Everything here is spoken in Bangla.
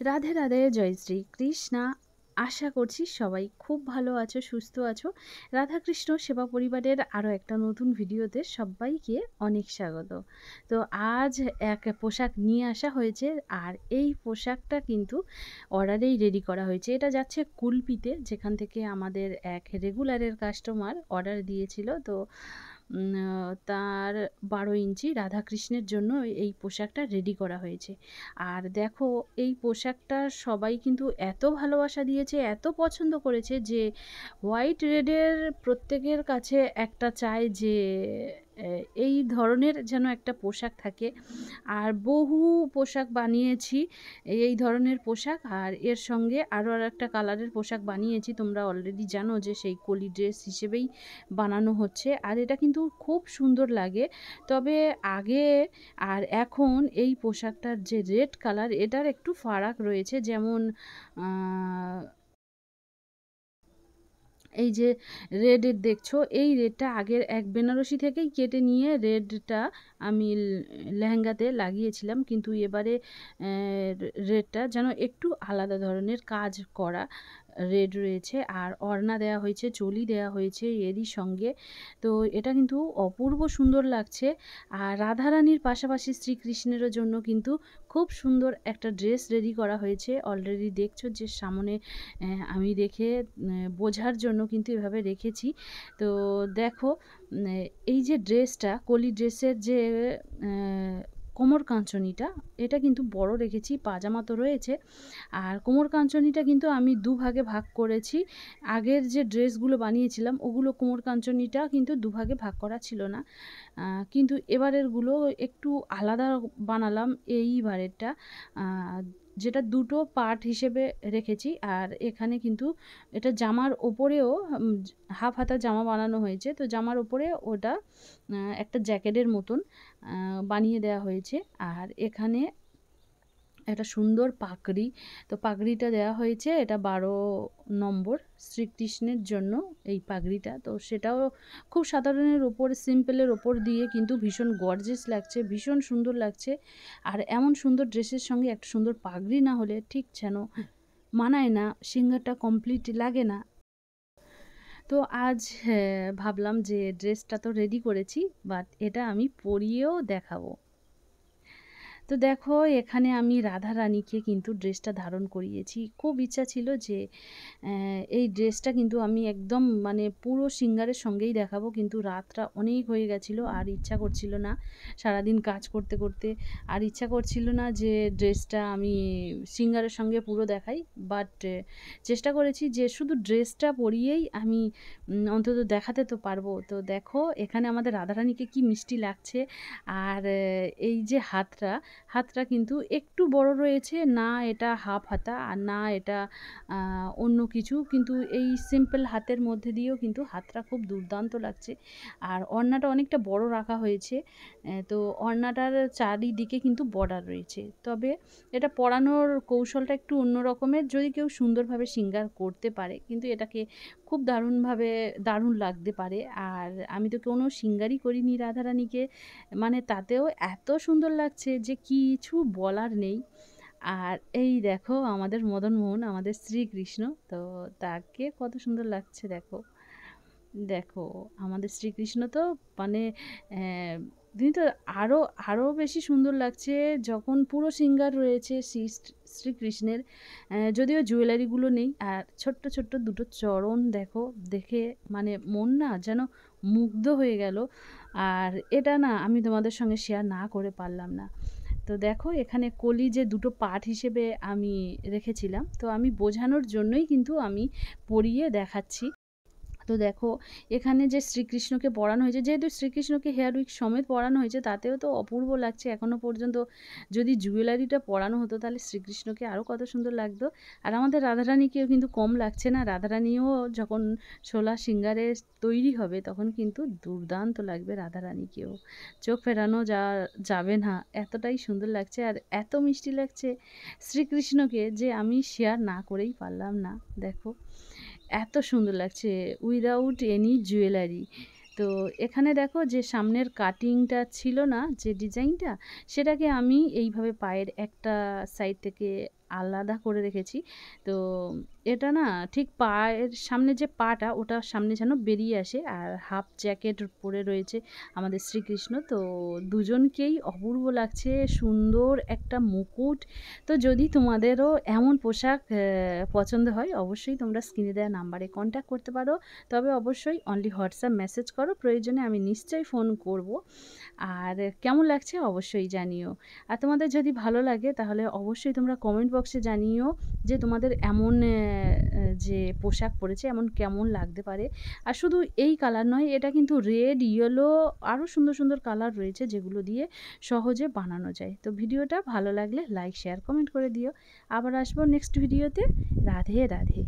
রাধে রাধে, জয় শ্রী কৃষ্ণা। আশা করছি সবাই খুব ভালো আছো, সুস্থ আছো। রাধাকৃষ্ণ সেবা পরিবারের আরও একটা নতুন ভিডিওতে সবাইকে অনেক স্বাগত। তো আজ এক পোশাক নিয়ে আসা হয়েছে, আর এই পোশাকটা কিন্তু অর্ডারেই রেডি করা হয়েছে। এটা যাচ্ছে কুলপিতে, যেখান থেকে আমাদের এক রেগুলারের কাস্টমার অর্ডার দিয়েছিল। তো তার 12 ইঞ্চি রাধাকৃষ্ণের জন্য এই পোশাকটা রেডি করা হয়েছে। আর দেখো, এই পোশাকটা সবাই কিন্তু এত ভালোবাসা দিয়েছে, এত পছন্দ করেছে যে হোয়াইট রেডের প্রত্যেকের কাছে একটা চায় যে এই ধরনের যেন একটা পোশাক থাকে। আর বহু পোশাক বানিয়েছি এই ধরনের পোশাক, আর এর সঙ্গে আরও একটা কালারের পোশাক বানিয়েছি। তোমরা অলরেডি জানো যে সেই কলি ড্রেস হিসেবেই বানানো হচ্ছে, আর এটা কিন্তু খুব সুন্দর লাগে। তবে আগে আর এখন এই পোশাকটার যে রেড কালার, এটার একটু ফারাক রয়েছে। যেমন এই যে রেডের দেখছো, এই রেডটা আগের এক বেনারসি থেকেই কেটে নিয়ে রেডটা আমি লেহেঙ্গাতে লাগিয়েছিলাম, কিন্তু এবারে রেডটা যেন একটু আলাদা ধরনের কাজ করা রেড রয়েছে। আর ওড়না দেওয়া হয়েছে, চলি দেওয়া হয়েছে এরই সঙ্গে। তো এটা কিন্তু অপূর্ব সুন্দর লাগছে। আর রাধারানীর পাশাপাশি শ্রীকৃষ্ণেরও জন্য কিন্তু খুব সুন্দর একটা ড্রেস রেডি করা হয়েছে। অলরেডি দেখছো যে সামনে আমি রেখে বোঝার জন্য কিন্তু এভাবে রেখেছি। তো দেখো, এই যে ড্রেসটা, কলি ড্রেসের যে কোমর কাঞ্চনিটা, এটা কিন্তু বড় রেখেছি। পাজামা তো রয়েছে, আর কোমর কাঞ্চনিটা কিন্তু আমি দুভাগে ভাগ করেছি। আগের যে ড্রেসগুলো বানিয়েছিলাম ওগুলো কোমর কাঞ্চনিটা কিন্তু দুভাগে ভাগ করা ছিল না, কিন্তু এবারেরগুলো একটু আলাদা বানালাম এইবারেরটা, যেটা দুটো পার্ট হিসেবে রেখেছি। আর এখানে কিন্তু এটা জামার ওপরেও হাফ হাতা জামা বানানো হয়েছে। তো জামার ওপরে ওটা একটা জ্যাকেটের মতন বানিয়ে দেওয়া হয়েছে। আর এখানে একটা সুন্দর পাগড়ি, তো পাগড়িটা দেওয়া হয়েছে, এটা 12 নম্বর শ্রীকৃষ্ণের জন্য এই পাগড়িটা। তো সেটাও খুব সাধারণের ওপর, সিম্পলের ওপর দিয়ে কিন্তু ভীষণ গর্জিয়াস লাগছে, ভীষণ সুন্দর লাগছে। আর এমন সুন্দর ড্রেসের সঙ্গে একটা সুন্দর পাগড়ি না হলে ঠিক যেন মানায় না, সিঙ্গারটা কমপ্লিট লাগে না। তো আজ ভাবলাম যে ড্রেসটা তো রেডি করেছি, বাট এটা আমি পরিয়েও দেখাবো। তো দেখো, এখানে আমি রাধারানীকে কিন্তু ড্রেসটা ধারণ করিয়েছি। খুব ইচ্ছা ছিল যে এই ড্রেসটা কিন্তু আমি একদম মানে পুরো সিঙ্গারের সঙ্গেই দেখাবো, কিন্তু রাতটা অনেক হয়ে গেছিলো, আর ইচ্ছা করছিল না সারাদিন কাজ করতে করতে, আর ইচ্ছা করছিল না যে ড্রেসটা আমি সিঙ্গারের সঙ্গে পুরো দেখাই। বাট চেষ্টা করেছি যে শুধু ড্রেসটা পরিয়েই আমি অন্তত দেখাতে তো পারবো। তো দেখো, এখানে আমাদের রাধারানীকে কি মিষ্টি লাগছে। আর এই যে হাতটা কিন্তু একটু বড় রয়েছে, না এটা হাফ হাতা আর না এটা অন্য কিছু, কিন্তু এই সিম্পল হাতের মধ্যে দিয়েও কিন্তু হাতটা খুব দুর্দান্ত লাগছে। আর ওড়নাটা অনেকটা বড় রাখা হয়েছে। তো ওড়নাটার চারিদিকে কিন্তু বর্ডার রয়েছে। তবে এটা পরানোর কৌশলটা একটু অন্য রকমের, যদি কেউ সুন্দরভাবে সিঙ্গার করতে পারে কিন্তু এটাকে খুব দারুণ লাগতে পারে। আর আমি তো কোনো সিঙ্গারই করিনি রাধারানীকে, মানে তাতেও এত সুন্দর লাগছে যে কিছু বলার নেই। আর এই দেখো আমাদের মদনমোহন, আমাদের শ্রীকৃষ্ণ, তো তাকে কত সুন্দর লাগছে। দেখো দেখো আমাদের শ্রীকৃষ্ণ তো মানে তিনি তো আরও বেশি সুন্দর লাগছে যখন পুরো সিঙ্গার রয়েছে শ্রীকৃষ্ণের। যদিও জুয়েলারিগুলো নেই, আর ছোট্ট ছোট্ট দুটো চরণ দেখো, দেখে মানে মন না যেন মুগ্ধ হয়ে গেল। আর এটা না আমি তোমাদের সঙ্গে শেয়ার না করে পারলাম না। তো দেখো, এখানে কলি যে দুটো পার্ট হিসেবে আমি রেখেছিলাম, তো আমি বোঝানোর জন্যই কিন্তু আমি পরিয়ে দেখাচ্ছি। তো দেখো, এখানে যে শ্রীকৃষ্ণকে পরানো হয়েছে, যেহেতু শ্রীকৃষ্ণকে হেয়ার উইক সমেত পরানো হয়েছে, তাতেও তো অপূর্ব লাগছে এখনও পর্যন্ত। যদি জুয়েলারিটা পরানো হতো তাহলে শ্রীকৃষ্ণকে আরও কত সুন্দর লাগতো। আর আমাদের রাধারানীকেও কিন্তু কম লাগছে না। রাধারানীও যখন 16 সিঙ্গারে তৈরি হবে তখন কিন্তু দুর্দান্ত লাগবে রাধারানীকেও, চোখ ফেরানো যাবে না, এতটাই সুন্দর লাগছে। আর এত মিষ্টি লাগছে শ্রীকৃষ্ণকে যে আমি শেয়ার না করেই পারলাম না। দেখো এত সুন্দর লাগছে উইদাউট এনি জুয়েলারি। তো এখানে দেখো যে সামনের কাটিংটা ছিল না, যে ডিজাইনটা, সেটাকে আমি এইভাবে পায়ের একটা সাইড থেকে আলাদা করে রেখেছি। তো এটা না ঠিক পায়ের সামনে যে পাটা ওটার সামনে যেন বেরিয়ে আসে, আর হাফ জ্যাকেট পরে রয়েছে আমাদের শ্রীকৃষ্ণ। তো দুজনকেই অপূর্ব লাগছে, সুন্দর একটা মুকুট। তো যদি তোমাদেরও এমন পোশাক পছন্দ হয় অবশ্যই তোমরা স্ক্রিনে দেওয়া নাম্বারে কন্ট্যাক্ট করতে পারো। তবে অবশ্যই অনলি হোয়াটসঅ্যাপ মেসেজ করো, প্রয়োজনে আমি নিশ্চয়ই ফোন করব। আর কেমন লাগছে অবশ্যই জানিও। আর তোমাদের যদি ভালো লাগে তাহলে অবশ্যই তোমরা কমেন্ট বক্সে জানিও যে তোমাদের এমন যে পোশাক পরেছে এমন কেমন লাগতে পারে। আর শুধু এই কালার নয়, এটা কিন্তু রেড, ইয়েলো আরও সুন্দর সুন্দর কালার রয়েছে যেগুলো দিয়ে সহজে বানানো যায়। তো ভিডিওটা ভালো লাগলে লাইক, শেয়ার, কমেন্ট করে দিও। আবার আসবো নেক্সট ভিডিওতে। রাধে রাধে।